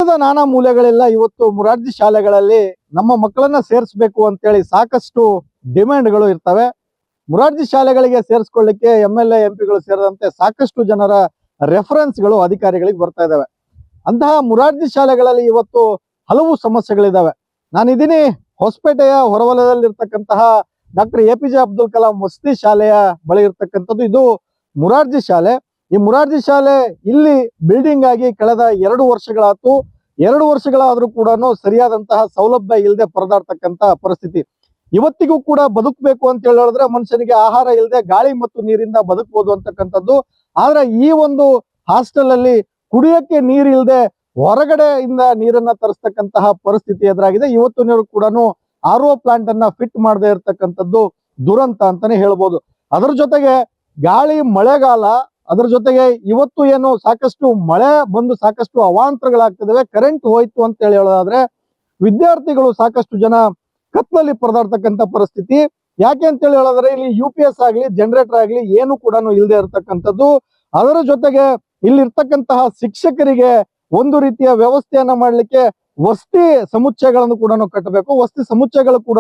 ರಾಜ್ಯದ ನಾನಾ ಮೂಲೆಗಳೆಲ್ಲ ಇವತ್ತು ಮೊರಾರ್ಜಿ ಶಾಲೆಗಳಲ್ಲಿ ನಮ್ಮ ಮಕ್ಕಳನ್ನ ಸೇರಿಸಬೇಕು ಅಂತೇಳಿ ಸಾಕಷ್ಟು ಡಿಮ್ಯಾಂಡ್ಗಳು ಇರ್ತವೆ. ಮೊರಾರ್ಜಿ ಶಾಲೆಗಳಿಗೆ ಸೇರಿಸ್ಕೊಳ್ಳಿಕ್ಕೆ MLA MP ಗಳು ಸೇರಿದಂತೆ ಸಾಕಷ್ಟು ಜನರ ರೆಫರೆನ್ಸ್ಗಳು ಅಧಿಕಾರಿಗಳಿಗೆ ಬರ್ತಾ ಇದಾವೆ. ಅಂತಹ ಮೊರಾರ್ಜಿ ಶಾಲೆಗಳಲ್ಲಿ ಇವತ್ತು ಹಲವು ಸಮಸ್ಯೆಗಳಿದಾವೆ. ನಾನಿದ್ದೀನಿ ಹೊಸಪೇಟೆಯ ಹೊರವಲಯದಲ್ಲಿರ್ತಕ್ಕಂತಹ ಡಾಕ್ಟರ್ APJ ಅಬ್ದುಲ್ ಕಲಾಂ ವಸತಿ ಶಾಲೆಯ ಬಳಿ ಇರ್ತಕ್ಕಂಥದ್ದು. ಇದು ಮೊರಾರ್ಜಿ ಶಾಲೆ. ಈ ಮೊರಾರ್ಜಿ ಶಾಲೆ ಇಲ್ಲಿ ಬಿಲ್ಡಿಂಗ್ ಆಗಿ ಕಳೆದ 2 ವರ್ಷಗಳಾಯ್ತು. 2 ವರ್ಷಗಳಾದ್ರೂ ಕೂಡ ಸರಿಯಾದಂತಹ ಸೌಲಭ್ಯ ಇಲ್ಲದೆ ಪರದಾಡ್ತಕ್ಕಂತ ಪರಿಸ್ಥಿತಿ. ಇವತ್ತಿಗೂ ಕೂಡ ಬದುಕಬೇಕು ಅಂತ ಹೇಳಿದ್ರೆ ಮನುಷ್ಯನಿಗೆ ಆಹಾರ ಇಲ್ಲದೆ ಗಾಳಿ ಮತ್ತು ನೀರಿಂದ ಬದುಕಬಹುದು ಅಂತಕ್ಕಂಥದ್ದು. ಆದ್ರೆ ಈ ಒಂದು ಹಾಸ್ಟೆಲ್ ಅಲ್ಲಿ ಕುಡಿಯಕ್ಕೆ ನೀರು ಇಲ್ಲದೆ ಹೊರಗಡೆಯಿಂದ ನೀರನ್ನ ತರಿಸ್ತಕ್ಕಂತಹ ಪರಿಸ್ಥಿತಿ ಎದುರಾಗಿದೆ. ಇವತ್ತಿನವರೆಗೂ ಕೂಡ RO ಪ್ಲಾಂಟ್ ಅನ್ನ ಫಿಟ್ ಮಾಡದೇ ಇರತಕ್ಕಂಥದ್ದು ದುರಂತ ಅಂತಾನೆ ಹೇಳ್ಬೋದು. ಅದರ ಜೊತೆಗೆ ಗಾಳಿ ಮಳೆಗಾಲ, ಅದರ ಜೊತೆಗೆ ಇವತ್ತು ಏನು ಸಾಕಷ್ಟು ಮಳೆ ಬಂದು ಸಾಕಷ್ಟು ಅವಾಂತರಗಳಾಗ್ತಿದಾವೆ. ಕರೆಂಟ್ ಹೋಯ್ತು ಅಂತ ಹೇಳೋದಾದ್ರೆ ವಿದ್ಯಾರ್ಥಿಗಳು ಸಾಕಷ್ಟು ಜನ ಕತ್ಲಲ್ಲಿ ಪರದಾಡ್ತಕ್ಕಂಥ ಪರಿಸ್ಥಿತಿ. ಯಾಕೆ ಅಂತ ಹೇಳೋದಾದ್ರೆ ಇಲ್ಲಿ UPS ಆಗ್ಲಿ ಜನರೇಟರ್ ಆಗ್ಲಿ ಏನು ಕೂಡ ಇಲ್ಲದೆ ಇರತಕ್ಕಂಥದ್ದು. ಅದರ ಜೊತೆಗೆ ಇಲ್ಲಿ ಇರ್ತಕ್ಕಂತಹ ಶಿಕ್ಷಕರಿಗೆ ಒಂದು ರೀತಿಯ ವ್ಯವಸ್ಥೆಯನ್ನ ಮಾಡ್ಲಿಕ್ಕೆ ವಸತಿ ಸಮುಚ್ಚಯಗಳನ್ನು ಕೂಡ ಕಟ್ಟಬೇಕು. ವಸತಿ ಸಮುಚ್ಚಯಗಳು ಕೂಡ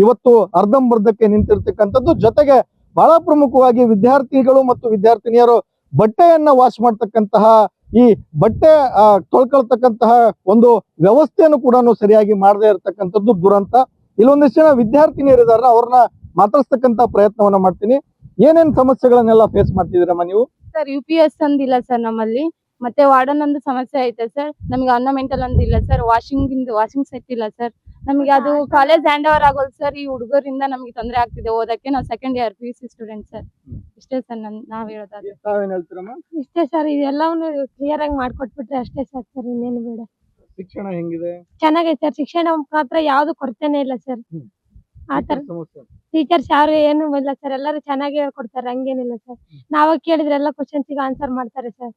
ಇವತ್ತು ಅರ್ಧಂಬರ್ಧಕ್ಕೆ ನಿಂತಿರ್ತಕ್ಕಂಥದ್ದು. ಜೊತೆಗೆ ಬಹಳ ಪ್ರಮುಖವಾಗಿ ವಿದ್ಯಾರ್ಥಿಗಳು ಮತ್ತು ವಿದ್ಯಾರ್ಥಿನಿಯರು ಬಟ್ಟೆಯನ್ನ ವಾಶ್ ಮಾಡ್ತಕ್ಕಂತಹ ಈ ಬಟ್ಟೆ ತೊಳ್ಕೊಳ್ತಕ್ಕಂತಹ ಒಂದು ವ್ಯವಸ್ಥೆಯನ್ನು ಕೂಡ ಸರಿಯಾಗಿ ಮಾಡದೇ ಇರತಕ್ಕಂಥದ್ದು ದುರಂತ. ಇಲ್ಲೊಂದಿಷ್ಟು ಜನ ವಿದ್ಯಾರ್ಥಿನಿಯರಿದಾರ, ಅವ್ರನ್ನ ಮಾತಾಡ್ಸ್ತಕ್ಕಂತ ಪ್ರಯತ್ನವನ್ನ ಮಾಡ್ತೀನಿ. ಏನೇನ್ ಸಮಸ್ಯೆಗಳನ್ನೆಲ್ಲ ಫೇಸ್ ಮಾಡ್ತಿದ್ದೀರಮ್ಮ ನೀವು? ಸರ್ UPS ಅಂದಿಲ್ಲ ಸರ್ ನಮ್ಮಲ್ಲಿ. ಮತ್ತೆ ವಾರ್ಡನ್ ಒಂದು ಸಮಸ್ಯೆ ಐತೆ ಸರ್. ನಮಗೆ ಆರ್ನಮೆಂಟಲ್ ಅಂದಿಲ್ಲ ಸರ್. ವಾಷಿಂಗ್ ಸೆಟ್ ಇಲ್ಲ ಸರ್. ನಮಗೆ ಅದು ಕಾಲೇಜ್ ಹ್ಯಾಂಡ್ ಓವರ್ ಆಗೋದು ಸರ್. ಈ ಹುಡುಗರಿಂದ ನಮಗೆ ತೊಂದರೆ ಆಗ್ತಿದೆ ಓದಕ್ಕೆ. ನಾವು second year PUC student sir. ಇಷ್ಟೇ ಸರ್ ನಾವ್ ಹೇಳೋದಾದ್ರೆ. ತಾವೇನ್ ಹೇಳ್ತೀರಮ್ಮ? ಇಷ್ಟೇ ಸರ್. ಇದೆಲ್ಲವನ್ನು ಕ್ಲಿಯರ್ ಆಗಿ ಮಾಡ್ಕೊಟ್ಬಿಟ್ರೆ ಅಷ್ಟೇ ಸಾಕು ಸರ್. ಇನ್ನೇನು ಬೇಡ. ಶಿಕ್ಷಣ ಹೆಂಗಿದೆ? ಚೆನ್ನಾಗೈತೆ ಸರ್. ಶಿಕ್ಷಣ ಮಾತ್ರ ಯಾವ್ದು ಕೊರತೆನೇ ಇಲ್ಲ ಸರ್. ಆತರ ಸಮಸ್ಯೆ ಟೀಚರ್ಸ್ ಯಾರು ಏನು ಇಲ್ಲ ಸರ್. ಎಲ್ಲರೂ ಚೆನ್ನಾಗಿ ಹೇಳ್ಕೊಡ್ತಾರೆ, ಹಂಗೇನಿಲ್ಲ ಸರ್. ನಾವ್ ಕೇಳಿದ್ರೆ ಎಲ್ಲ ಕ್ವಶನ್ಸ್ ಆನ್ಸರ್ ಮಾಡ್ತಾರೆ ಸರ್.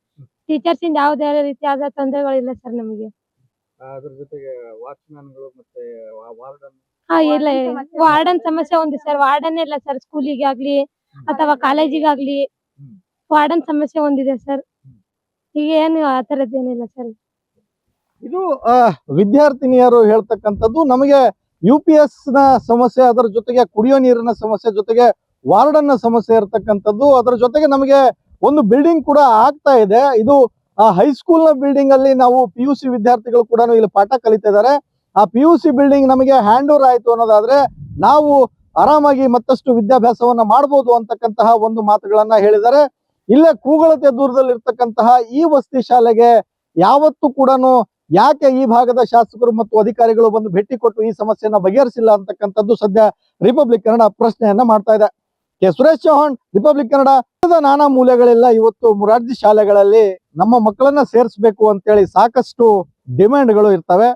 ಟೀಚರ್ಸ್ ಇಂದ ಯಾವುದೇ ರೀತಿಯಾದ ತೊಂದರೆಗಳಿಲ್ಲ ಸರ್ ನಮಗೆ. ಅದ್ರ ಜೊತೆಗೆ ವಾಚ್ಮ್ಯಾನ್ಗಳು ಮತ್ತೆ ವಾರ್ಡನ್ ಇಲ್ಲ, ವಾರ್ಡನ್ ಸಮಸ್ಯೆ ಒಂದು ಸರ್. ವಾರ್ಡನ್ ಇಲ್ಲ ಸರ್. ಸ್ಕೂಲಿಗೆ ಆಗ್ಲಿ ಅಥವಾ ಕಾಲೇಜಿಗಾಗ್ಲಿ ವಾರ್ಡನ್ ಸಮಸ್ಯೆ ಒಂದಿದೆ ಸರ್. ಈಗ ಏನು ಆ ತರದ್ದೇನಿಲ್ಲ ಸರ್. ಇದು ವಿದ್ಯಾರ್ಥಿನಿಯರು ಹೇಳ್ತಕ್ಕಂಥದ್ದು. ನಮಗೆ UPS ನ ಸಮಸ್ಯೆ, ಅದರ ಜೊತೆಗೆ ಕುಡಿಯೋ ನೀರಿನ ಸಮಸ್ಯೆ, ಜೊತೆಗೆ ವಾರ್ಡನ್ ಸಮಸ್ಯೆ ಇರತಕ್ಕಂಥದ್ದು. ಅದರ ಜೊತೆಗೆ ನಮಗೆ ಒಂದು ಬಿಲ್ಡಿಂಗ್ ಕೂಡ ಆಗ್ತಾ ಇದೆ. ಇದು ಹೈಸ್ಕೂಲ್ ನ ಬಿಲ್ಡಿಂಗ್ ಅಲ್ಲಿ ನಾವು PUC ವಿದ್ಯಾರ್ಥಿಗಳು ಕೂಡ ಇಲ್ಲಿ ಪಾಠ ಕಲಿತಾ ಇದ್ದಾರೆ. ಆ PUC ಬಿಲ್ಡಿಂಗ್ ನಮಗೆ ಹ್ಯಾಂಡ್ ಓವರ್ ಆಯ್ತು ಅನ್ನೋದಾದ್ರೆ ನಾವು ಆರಾಮಾಗಿ ಮತ್ತಷ್ಟು ವಿದ್ಯಾಭ್ಯಾಸವನ್ನ ಮಾಡಬಹುದು ಅಂತಕ್ಕಂತಹ ಒಂದು ಮಾತುಗಳನ್ನ ಹೇಳಿದ್ದಾರೆ. ಇಲ್ಲೇ ಕೂಗಳತೆ ದೂರದಲ್ಲಿ ಇರ್ತಕ್ಕಂತಹ ಈ ವಸತಿ ಶಾಲೆಗೆ ಯಾವತ್ತೂ ಕೂಡ ಯಾಕೆ ಈ ಭಾಗದ ಶಾಸಕರು ಮತ್ತು ಅಧಿಕಾರಿಗಳು ಬಂದು ಭೇಟಿ ಕೊಟ್ಟು ಈ ಸಮಸ್ಯೆಯನ್ನ ಬಗೆಹರಿಸಿಲ್ಲ ಅಂತಕ್ಕಂಥದ್ದು ಸದ್ಯ ರಿಪಬ್ಲಿಕ್ ಕನ್ನಡ ಪ್ರಶ್ನೆಯನ್ನ ಮಾಡ್ತಾ ಇದೆ. ಸುರೇಶ್ ಚೌಹಾಣ್, ರಿಪಬ್ಲಿಕ್ ಕನ್ನಡ. ನಾನಾ ಮೂಲೆಗಳೆಲ್ಲ ಇವತ್ತು ಮೊರಾರ್ಜಿ ಶಾಲೆಗಳಲ್ಲಿ ನಮ್ಮ ಮಕ್ಕಳನ್ನ ಸೇರಿಸಬೇಕು ಅಂತೇಳಿ ಸಾಕಷ್ಟು ಡಿಮ್ಯಾಂಡ್ಗಳು ಇರ್ತವೆ.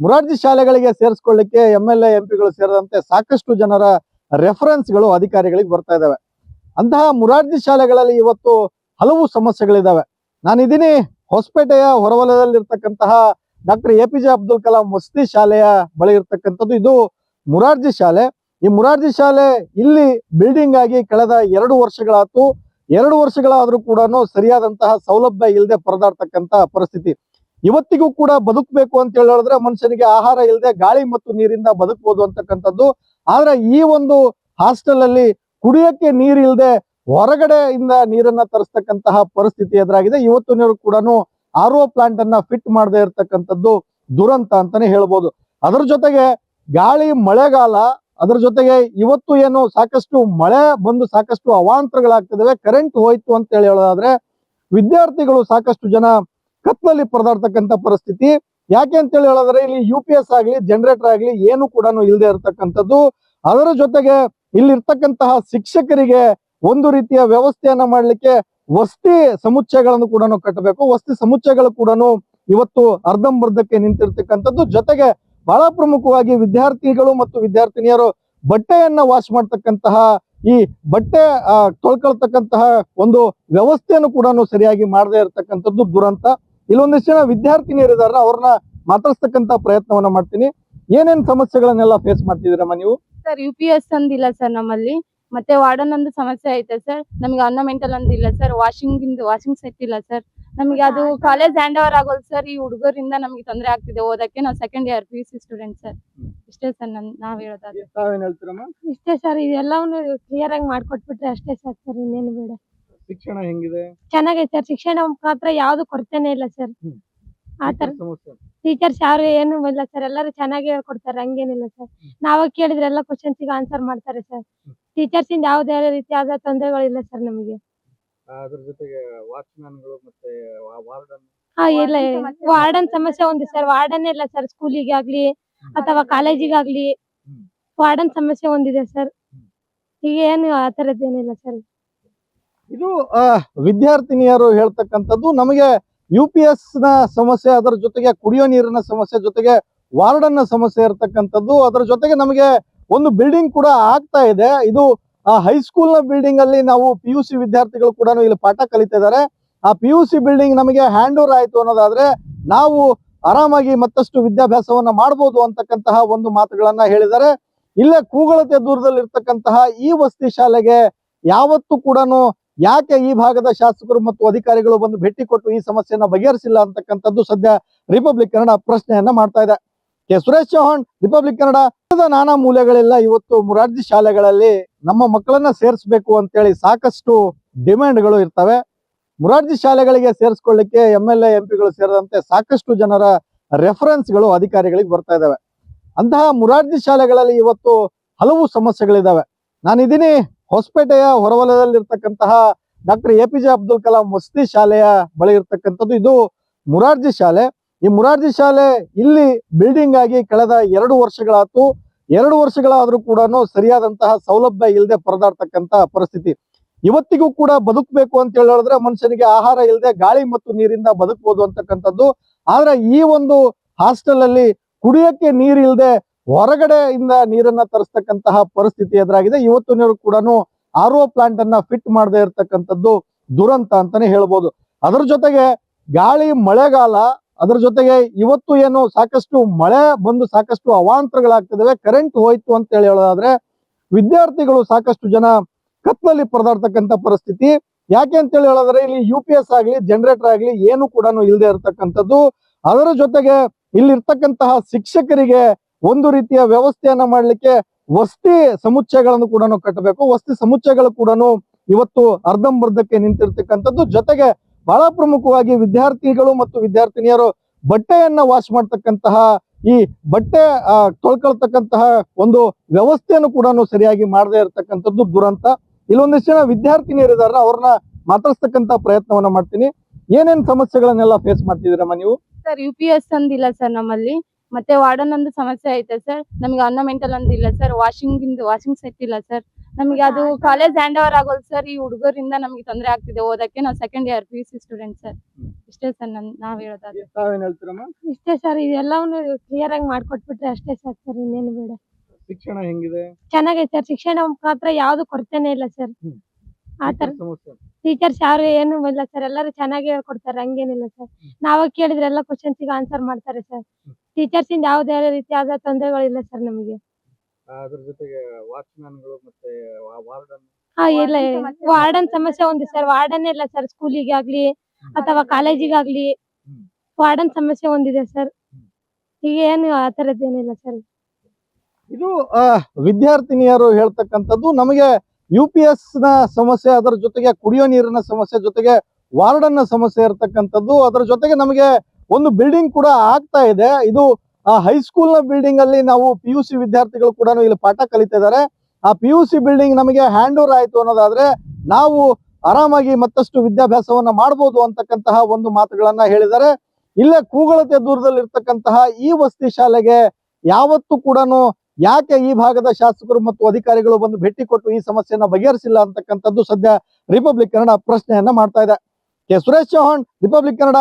ಮೊರಾರ್ಜಿ ಶಾಲೆಗಳಿಗೆ ಸೇರಿಸ್ಕೊಳ್ಳಿಕ್ಕೆ MLA MP ಗಳು ಸೇರಿದಂತೆ ಸಾಕಷ್ಟು ಜನರ ರೆಫರೆನ್ಸ್ಗಳು ಅಧಿಕಾರಿಗಳಿಗೆ ಬರ್ತಾ ಇದಾವೆ. ಅಂತಹ ಮೊರಾರ್ಜಿ ಶಾಲೆಗಳಲ್ಲಿ ಇವತ್ತು ಹಲವು ಸಮಸ್ಯೆಗಳಿದಾವೆ. ನಾನಿದ್ದೀನಿ ಹೊಸಪೇಟೆಯ ಹೊರವಲಯದಲ್ಲಿರ್ತಕ್ಕಂತಹ ಡಾಕ್ಟರ್ APJ ಅಬ್ದುಲ್ ಕಲಾಂ ವಸತಿ ಶಾಲೆಯ ಬಳಿ ಇರ್ತಕ್ಕಂಥದ್ದು. ಇದು ಮೊರಾರ್ಜಿ ಶಾಲೆ. ಈ ಮೊರಾರ್ಜಿ ಶಾಲೆ ಇಲ್ಲಿ ಬಿಲ್ಡಿಂಗ್ ಆಗಿ ಕಳೆದ 2 ವರ್ಷಗಳಾಯ್ತು. 2 ವರ್ಷಗಳಾದ್ರೂ ಕೂಡ ಸರಿಯಾದಂತಹ ಸೌಲಭ್ಯ ಇಲ್ಲದೆ ಪರದಾಡ್ತಕ್ಕಂತ ಪರಿಸ್ಥಿತಿ. ಇವತ್ತಿಗೂ ಕೂಡ ಬದುಕಬೇಕು ಅಂತ ಹೇಳಿದ್ರೆ ಮನುಷ್ಯನಿಗೆ ಆಹಾರ ಇಲ್ಲದೆ ಗಾಳಿ ಮತ್ತು ನೀರಿಂದ ಬದುಕಬಹುದು ಅಂತಕ್ಕಂಥದ್ದು. ಆದ್ರೆ ಈ ಒಂದು ಹಾಸ್ಟೆಲ್ ಅಲ್ಲಿ ಕುಡಿಯಕ್ಕೆ ನೀರು ಇಲ್ಲದೆ ಹೊರಗಡೆಯಿಂದ ನೀರನ್ನ ತರಿಸ್ತಕ್ಕಂತಹ ಪರಿಸ್ಥಿತಿ ಎದುರಾಗಿದೆ. ಇವತ್ತಿನವರೆಗೂ ಕೂಡ RO ಪ್ಲಾಂಟ್ ಅನ್ನ ಫಿಟ್ ಮಾಡದೇ ಇರತಕ್ಕಂಥದ್ದು ದುರಂತ ಅಂತಾನೆ ಹೇಳ್ಬೋದು. ಅದರ ಜೊತೆಗೆ ಗಾಳಿ ಮಳೆಗಾಲ, ಅದರ ಜೊತೆಗೆ ಇವತ್ತು ಏನು ಸಾಕಷ್ಟು ಮಳೆ ಬಂದು ಸಾಕಷ್ಟು ಅವಾಂತರಗಳಾಗ್ತಿದಾವೆ. ಕರೆಂಟ್ ಹೋಯ್ತು ಅಂತ ಹೇಳೋದಾದ್ರೆ ವಿದ್ಯಾರ್ಥಿಗಳು ಸಾಕಷ್ಟು ಜನ ಕತ್ಲಲ್ಲಿ ಪರದಾಡ್ತಕ್ಕಂಥ ಪರಿಸ್ಥಿತಿ. ಯಾಕೆ ಅಂತ ಹೇಳೋದಾದ್ರೆ ಇಲ್ಲಿ UPS ಆಗ್ಲಿ ಜನರೇಟರ್ ಆಗ್ಲಿ ಏನು ಕೂಡ ಇಲ್ಲದೆ ಇರತಕ್ಕಂಥದ್ದು. ಅದರ ಜೊತೆಗೆ ಇಲ್ಲಿ ಇರ್ತಕ್ಕಂತಹ ಶಿಕ್ಷಕರಿಗೆ ಒಂದು ರೀತಿಯ ವ್ಯವಸ್ಥೆಯನ್ನ ಮಾಡ್ಲಿಕ್ಕೆ ವಸತಿ ಸಮುಚ್ಚಯಗಳನ್ನು ಕೂಡ ಕಟ್ಟಬೇಕು. ವಸತಿ ಸಮುಚ್ಚಯಗಳು ಕೂಡ ಇವತ್ತು ಅರ್ಧಂಬರ್ಧಕ್ಕೆ ನಿಂತಿರ್ತಕ್ಕಂಥದ್ದು. ಜೊತೆಗೆ ಬಹಳ ಪ್ರಮುಖವಾಗಿ ವಿದ್ಯಾರ್ಥಿಗಳು ಮತ್ತು ವಿದ್ಯಾರ್ಥಿನಿಯರು ಬಟ್ಟೆಯನ್ನ ವಾಶ್ ಮಾಡ್ತಕ್ಕಂತಹ ಈ ಬಟ್ಟೆ ತೊಳ್ಕೊಳ್ತಕ್ಕಂತಹ ಒಂದು ವ್ಯವಸ್ಥೆಯನ್ನು ಕೂಡ ಸರಿಯಾಗಿ ಮಾಡದೇ ಇರತಕ್ಕಂಥದ್ದು ದುರಂತ. ಇಲ್ಲೊಂದಿಷ್ಟು ಜನ ವಿದ್ಯಾರ್ಥಿನಿಯರಿದಾರ, ಅವ್ರನ್ನ ಮಾತಾಡ್ಸ್ತಕ್ಕಂತ ಪ್ರಯತ್ನವನ್ನ ಮಾಡ್ತೀನಿ. ಏನೇನ್ ಸಮಸ್ಯೆಗಳನ್ನೆಲ್ಲ ಫೇಸ್ ಮಾಡ್ತಿದ್ದೀರಮ್ಮ ನೀವು? ಸರ್ UPS ಅಂದಿಲ್ಲ ಸರ್ ನಮ್ಮಲ್ಲಿ. ಮತ್ತೆ ವಾರ್ಡನ್ ಒಂದು ಸಮಸ್ಯೆ ಐತೆ ಸರ್. ನಮಗೆ ಆರ್ನಮೆಂಟಲ್ ಅಂದಿಲ್ಲ ಸರ್. ವಾಷಿಂಗ್ ಸೆಟ್ ಇಲ್ಲ ಸರ್. ನಮಗೆ ಅದು ಕಾಲೇಜ್ ಹ್ಯಾಂಡ್ ಓವರ್ ಆಗೋಲ್ ಸರ್. ಈ ಹುಡುಗರಿಂದ ನಮಗೆ ತೊಂದರೆ ಆಗ್ತಿದೆ ಓದಕ್ಕೆ. ನಾವು second year PUC student sir. ಇಷ್ಟೇ ಸರ್ ನಾವ್ ಹೇಳೋದಾದ್ರೆ. ತಾವೇನ್ ಹೇಳ್ತೀರಮ್ಮ? ಇಷ್ಟೇ ಸರ್, ಇದೆಲ್ಲವನ್ನು ಕ್ಲಿಯರ್ ಆಗಿ ಮಾಡ್ಕೊಟ್ಬಿಟ್ರೆ ಅಷ್ಟೇ ಸಾಕು ಸರ್, ಇನ್ನೇನು ಬೇಡ. ಶಿಕ್ಷಣ ಹೆಂಗಿದೆ? ಚೆನ್ನಾಗೈತೆ ಸರ್, ಶಿಕ್ಷಣ ಮಾತ್ರ ಯಾವ್ದು ಕೊರತೆನೇ ಇಲ್ಲ ಸರ್. ಆತರ ಸಮಸ್ಯೆ ಟೀಚರ್ಸ್ ಯಾರು ಏನು ಇಲ್ಲ ಸರ್, ಎಲ್ಲರೂ ಚೆನ್ನಾಗಿ ಹೇಳ್ಕೊಡ್ತಾರೆ, ಹಂಗೇನಿಲ್ಲ ಸರ್. ನಾವ್ ಕೇಳಿದ್ರೆ ಎಲ್ಲ ಕ್ವಶನ್ಸ್ ಆನ್ಸರ್ ಮಾಡ್ತಾರೆ ಸರ್. ಟೀಚರ್ಸ್ ಇಂದ ಯಾವುದೇ ರೀತಿಯಾದ ತೊಂದರೆಗಳಿಲ್ಲ ಸರ್ ನಮಗೆ. ಅದ್ರ ಜೊತೆಗೆ ವಾಚ್ಮ್ಯಾನ್ಗಳು ಮತ್ತೆ ವಾರ್ಡನ್ ಇಲ್ಲ, ವಾರ್ಡನ್ ಸಮಸ್ಯೆ ಒಂದು ಸರ್. ವಾರ್ಡನ್ ಇಲ್ಲ ಸರ್, ಸ್ಕೂಲಿಗೆ ಆಗ್ಲಿ ಅಥವಾ ಕಾಲೇಜಿಗಾಗ್ಲಿ ವಾರ್ಡನ್ ಸಮಸ್ಯೆ ಒಂದಿದೆ ಸರ್. ಈಗ ಏನು ಆ ತರದ್ದೇನಿಲ್ಲ ಸರ್. ಇದು ವಿದ್ಯಾರ್ಥಿನಿಯರು ಹೇಳ್ತಕ್ಕಂಥದ್ದು. ನಮಗೆ UPS ನ ಸಮಸ್ಯೆ, ಅದರ ಜೊತೆಗೆ ಕುಡಿಯೋ ನೀರಿನ ಸಮಸ್ಯೆ, ಜೊತೆಗೆ ವಾರ್ಡನ್ ನ ಸಮಸ್ಯೆ ಇರತಕ್ಕಂಥದ್ದು. ಅದರ ಜೊತೆಗೆ ನಮಗೆ ಒಂದು ಬಿಲ್ಡಿಂಗ್ ಕೂಡ ಆಗ್ತಾ ಇದೆ. ಇದು ಹೈಸ್ಕೂಲ್ ನ ಬಿಲ್ಡಿಂಗ್ ಅಲ್ಲಿ ನಾವು PUC ವಿದ್ಯಾರ್ಥಿಗಳು ಕೂಡ ಇಲ್ಲಿ ಪಾಠ ಕಲಿತಾ ಇದ್ದಾರೆ. ಆ PUC ಬಿಲ್ಡಿಂಗ್ ನಮಗೆ ಹ್ಯಾಂಡ್ ಓವರ್ ಆಯ್ತು ಅನ್ನೋದಾದ್ರೆ ನಾವು ಆರಾಮಾಗಿ ಮತ್ತಷ್ಟು ವಿದ್ಯಾಭ್ಯಾಸವನ್ನ ಮಾಡಬಹುದು ಅಂತಕ್ಕಂತಹ ಒಂದು ಮಾತುಗಳನ್ನ ಹೇಳಿದ್ದಾರೆ. ಇಲ್ಲೇ ಕೂಗಳತೆ ದೂರದಲ್ಲಿ ಇರ್ತಕ್ಕಂತಹ ಈ ವಸತಿ ಶಾಲೆಗೆ ಯಾವತ್ತೂ ಕೂಡ ಯಾಕೆ ಈ ಭಾಗದ ಶಾಸಕರು ಮತ್ತು ಅಧಿಕಾರಿಗಳು ಬಂದು ಭೇಟಿ ಕೊಟ್ಟು ಈ ಸಮಸ್ಯೆಯನ್ನ ಬಗೆಹರಿಸಿಲ್ಲ ಅಂತಕ್ಕಂಥದ್ದು ಸದ್ಯ ರಿಪಬ್ಲಿಕ್ ಕನ್ನಡ ಪ್ರಶ್ನೆಯನ್ನ ಮಾಡ್ತಾ ಇದೆ. ಸುರೇಶ್ ಚೌಹಾಣ್, ರಿಪಬ್ಲಿಕ್ ಕನ್ನಡ. ನಾನಾ ಮೂಲೆಗಳೆಲ್ಲ ಇವತ್ತು ಮುರಾರ್ಜಿ ಶಾಲೆಗಳಲ್ಲಿ ನಮ್ಮ ಮಕ್ಕಳನ್ನ ಸೇರಿಸಬೇಕು ಅಂತೇಳಿ ಸಾಕಷ್ಟು ಡಿಮ್ಯಾಂಡ್ಗಳು ಇರ್ತವೆ. ಮುರಾರ್ಜಿ ಶಾಲೆಗಳಿಗೆ ಸೇರಿಸ್ಕೊಳ್ಳಿಕ್ಕೆ MLA MP ಗಳು ಸೇರಿದಂತೆ ಸಾಕಷ್ಟು ಜನರ ರೆಫರೆನ್ಸ್ಗಳು ಅಧಿಕಾರಿಗಳಿಗೆ ಬರ್ತಾ ಇದಾವೆ. ಅಂತಹ ಮುರಾರ್ಜಿ ಶಾಲೆಗಳಲ್ಲಿ ಇವತ್ತು ಹಲವು ಸಮಸ್ಯೆಗಳಿದಾವೆ. ನಾನಿದ್ದೀನಿ ಹೊಸಪೇಟೆಯ ಹೊರವಲಯದಲ್ಲಿರ್ತಕ್ಕಂತಹ ಡಾಕ್ಟರ್ APJ ಅಬ್ದುಲ್ ಕಲಾಂ ವಸತಿ ಶಾಲೆಯ ಬಳಿ ಇರ್ತಕ್ಕಂಥದ್ದು. ಇದು ಮುರಾರ್ಜಿ ಶಾಲೆ. ಈ ಮುರಾರ್ಜಿ ಶಾಲೆ ಇಲ್ಲಿ ಬಿಲ್ಡಿಂಗ್ ಆಗಿ ಕಳೆದ 2 ವರ್ಷಗಳಾಯ್ತು. 2 ವರ್ಷಗಳಾದ್ರೂ ಕೂಡ ಸರಿಯಾದಂತಹ ಸೌಲಭ್ಯ ಇಲ್ಲದೆ ಪರದಾಡ್ತಕ್ಕಂತ ಪರಿಸ್ಥಿತಿ. ಇವತ್ತಿಗೂ ಕೂಡ ಬದುಕಬೇಕು ಅಂತ ಹೇಳಿದ್ರೆ ಮನುಷ್ಯನಿಗೆ ಆಹಾರ ಇಲ್ಲದೆ ಗಾಳಿ ಮತ್ತು ನೀರಿಂದ ಬದುಕಬಹುದು ಅಂತಕ್ಕಂಥದ್ದು. ಆದ್ರೆ ಈ ಒಂದು ಹಾಸ್ಟೆಲ್ ಅಲ್ಲಿ ಕುಡಿಯಕ್ಕೆ ನೀರು ಇಲ್ಲದೆ ಹೊರಗಡೆಯಿಂದ ನೀರನ್ನ ತರಿಸ್ತಕ್ಕಂತಹ ಪರಿಸ್ಥಿತಿ ಎದುರಾಗಿದೆ. ಇವತ್ತು ಕೂಡ RO ಪ್ಲಾಂಟ್ ಅನ್ನ ಫಿಟ್ ಮಾಡದೇ ಇರತಕ್ಕಂಥದ್ದು ದುರಂತ ಅಂತಾನೆ ಹೇಳ್ಬೋದು. ಅದರ ಜೊತೆಗೆ ಗಾಳಿ ಮಳೆಗಾಲ, ಅದರ ಜೊತೆಗೆ ಇವತ್ತು ಏನು ಸಾಕಷ್ಟು ಮಳೆ ಬಂದು ಸಾಕಷ್ಟು ಅವಾಂತರಗಳಾಗ್ತಿದಾವೆ. ಕರೆಂಟ್ ಹೋಯ್ತು ಅಂತ ಹೇಳೋದಾದ್ರೆ ವಿದ್ಯಾರ್ಥಿಗಳು ಸಾಕಷ್ಟು ಜನ ಕತ್ತಲಲ್ಲಿ ಪರದಾಡ್ತಕ್ಕಂಥ ಪರಿಸ್ಥಿತಿ. ಯಾಕೆ ಅಂತ ಹೇಳೋದಾದ್ರೆ ಇಲ್ಲಿ UPS ಆಗ್ಲಿ ಜನರೇಟರ್ ಆಗ್ಲಿ ಏನು ಕೂಡ ಇಲ್ಲದೆ ಇರತಕ್ಕಂಥದ್ದು. ಅದರ ಜೊತೆಗೆ ಇಲ್ಲಿ ಇರ್ತಕ್ಕಂತಹ ಶಿಕ್ಷಕರಿಗೆ ಒಂದು ರೀತಿಯ ವ್ಯವಸ್ಥೆಯನ್ನ ಮಾಡ್ಲಿಕ್ಕೆ ವಸತಿ ಸಮುಚ್ಚಯಗಳನ್ನು ಕೂಡ ಕಟ್ಟಬೇಕು. ವಸತಿ ಸಮುಚ್ಚಯಗಳು ಕೂಡ ಇವತ್ತು ಅರ್ಧಂಬರ್ಧಕ್ಕೆ ನಿಂತಿರ್ತಕ್ಕಂಥದ್ದು. ಜೊತೆಗೆ ಬಹಳ ಪ್ರಮುಖವಾಗಿ ವಿದ್ಯಾರ್ಥಿಗಳು ಮತ್ತು ವಿದ್ಯಾರ್ಥಿನಿಯರು ಬಟ್ಟೆಯನ್ನ ವಾಶ್ ಮಾಡ್ತಕ್ಕಂತಹ, ಈ ಬಟ್ಟೆ ತೊಳ್ಕೊಳ್ತಕ್ಕಂತಹ ಒಂದು ವ್ಯವಸ್ಥೆಯನ್ನು ಕೂಡ ಸರಿಯಾಗಿ ಮಾಡದೇ ಇರತಕ್ಕಂಥದ್ದು ದುರಂತ. ಇಲ್ಲೊಂದಿಷ್ಟು ಜನ ವಿದ್ಯಾರ್ಥಿನಿಯರಿದಾರ, ಅವ್ರನ್ನ ಮಾತಾಡ್ಸ್ತಕ್ಕಂತ ಪ್ರಯತ್ನವನ್ನ ಮಾಡ್ತೀನಿ. ಏನೇನ್ ಸಮಸ್ಯೆಗಳನ್ನೆಲ್ಲ ಫೇಸ್ ಮಾಡ್ತಿದ್ದೀರಮ್ಮ ನೀವು? ಸರ್ UPS ಒಂದಿಲ್ಲ ಸರ್ ನಮ್ಮಲ್ಲಿ. ಮತ್ತೆ ವಾರ್ಡನ್ ಒಂದು ಸಮಸ್ಯೆ ಐತೆ ಸರ್. ನಮಗೆ ಆರ್ನಮೆಂಟಲ್ ಒಂದು ಇಲ್ಲ ಸರ್. ವಾಷಿಂಗ್ ಸೆಟ್ ಇಲ್ಲ ಸರ್. ನಮಗೆ ಅದು ಕಾಲೇಜ್ ಹ್ಯಾಂಡ್ ಓವರ್ ಆಗೋಲ್ ಸರ್. ಈ ಹುಡುಗರಿಂದ ನಮಗೆ ತೊಂದರೆ ಆಗ್ತಿದೆ ಓದಕ್ಕೆ. ನಾವು second year PUC student sir. ಇಷ್ಟೇ ಸರ್ ನಾವ್ ಹೇಳೋದಾದ್ರೆ. ತಾವೇನ್ ಹೇಳ್ತೀರಮ್ಮ? ಇಷ್ಟೇ ಸರ್, ಇದೆಲ್ಲವನ್ನು ಕ್ಲಿಯರ್ ಆಗಿ ಮಾಡ್ಕೊಟ್ಬಿಟ್ರೆ ಅಷ್ಟೇ ಸಾಕು ಸರ್, ಇನ್ನೇನು ಬೇಡ. ಶಿಕ್ಷಣ ಹೆಂಗಿದೆ? ಚೆನ್ನಾಗೈತೆ ಸರ್, ಶಿಕ್ಷಣ ಮಾತ್ರ ಯಾವ್ದು ಕೊರತೆನೇ ಇಲ್ಲ ಸರ್. ಆತರ ಸಮಸ್ಯೆ ಟೀಚರ್ಸ್ ಯಾರು ಏನು ಇಲ್ಲ ಸರ್, ಎಲ್ಲರೂ ಚೆನ್ನಾಗಿ ಹೇಳ್ಕೊಡ್ತಾರೆ, ಹಂಗೇನಿಲ್ಲ ಸರ್. ನಾವ್ ಕೇಳಿದ್ರೆ ಎಲ್ಲ ಕ್ವಶನ್ಸ್ ಆನ್ಸರ್ ಮಾಡ್ತಾರೆ ಸರ್. ಟೀಚರ್ಸ್ ಇಂದ ಯಾವುದೇ ರೀತಿಯಾದ ತೊಂದರೆಗಳಿಲ್ಲ ಸರ್ ನಮಗೆ. ಅದ್ರ ಜೊತೆಗೆ ವಾಚ್ಮ್ಯಾನ್ಗಳು ಮತ್ತೆ ವಾರ್ಡನ್ ಇಲ್ಲ, ವಾರ್ಡನ್ ಸಮಸ್ಯೆ ಒಂದು ಸರ್. ವಾರ್ಡನ್ ಇಲ್ಲ ಸರ್, ಸ್ಕೂಲಿಗೆ ಆಗ್ಲಿ ಅಥವಾ ಕಾಲೇಜಿಗಾಗ್ಲಿ ವಾರ್ಡನ್ ಸಮಸ್ಯೆ ಒಂದಿದೆ ಸರ್. ಈಗ ಏನು ಆ ತರದ್ದೇನಿಲ್ಲ ಸರ್. ಇದು ವಿದ್ಯಾರ್ಥಿನಿಯರು ಹೇಳ್ತಕ್ಕಂಥದ್ದು. ನಮಗೆ UPS ನ ಸಮಸ್ಯೆ, ಅದರ ಜೊತೆಗೆ ಕುಡಿಯೋ ನೀರಿನ ಸಮಸ್ಯೆ, ಜೊತೆಗೆ ವಾರ್ಡನ್ ನ ಸಮಸ್ಯೆ ಇರತಕ್ಕಂಥದ್ದು. ಅದರ ಜೊತೆಗೆ ನಮಗೆ ಒಂದು ಬಿಲ್ಡಿಂಗ್ ಕೂಡ ಆಗ್ತಾ ಇದೆ. ಇದು ಹೈಸ್ಕೂಲ್ ನ ಬಿಲ್ಡಿಂಗ್ ಅಲ್ಲಿ ನಾವು PUC ವಿದ್ಯಾರ್ಥಿಗಳು ಕೂಡ ಇಲ್ಲಿ ಪಾಠ ಕಲಿತಾ ಇದ್ದಾರೆ. ಆ PUC ಬಿಲ್ಡಿಂಗ್ ನಮಗೆ ಹ್ಯಾಂಡ್ ಓವರ್ ಆಯ್ತು ಅನ್ನೋದಾದ್ರೆ ನಾವು ಆರಾಮಾಗಿ ಮತ್ತಷ್ಟು ವಿದ್ಯಾಭ್ಯಾಸವನ್ನ ಮಾಡಬಹುದು ಅಂತಕ್ಕಂತಹ ಒಂದು ಮಾತುಗಳನ್ನ ಹೇಳಿದ್ದಾರೆ. ಇಲ್ಲೇ ಕೂಗಳತೆ ದೂರದಲ್ಲಿ ಇರ್ತಕ್ಕಂತಹ ಈ ವಸತಿ ಶಾಲೆಗೆ ಯಾವತ್ತೂ ಕೂಡ ಯಾಕೆ ಈ ಭಾಗದ ಶಾಸಕರು ಮತ್ತು ಅಧಿಕಾರಿಗಳು ಬಂದು ಭೇಟಿ ಕೊಟ್ಟು ಈ ಸಮಸ್ಯೆಯನ್ನ ಬಗೆಹರಿಸಿಲ್ಲ ಅಂತಕ್ಕಂಥದ್ದು ಸದ್ಯ ರಿಪಬ್ಲಿಕ್ ಕನ್ನಡ ಪ್ರಶ್ನೆಯನ್ನ ಮಾಡ್ತಾ ಇದೆ. ಸುರೇಶ್ ಚೌಹಾಣ್, ರಿಪಬ್ಲಿಕ್ ಕನ್ನಡ.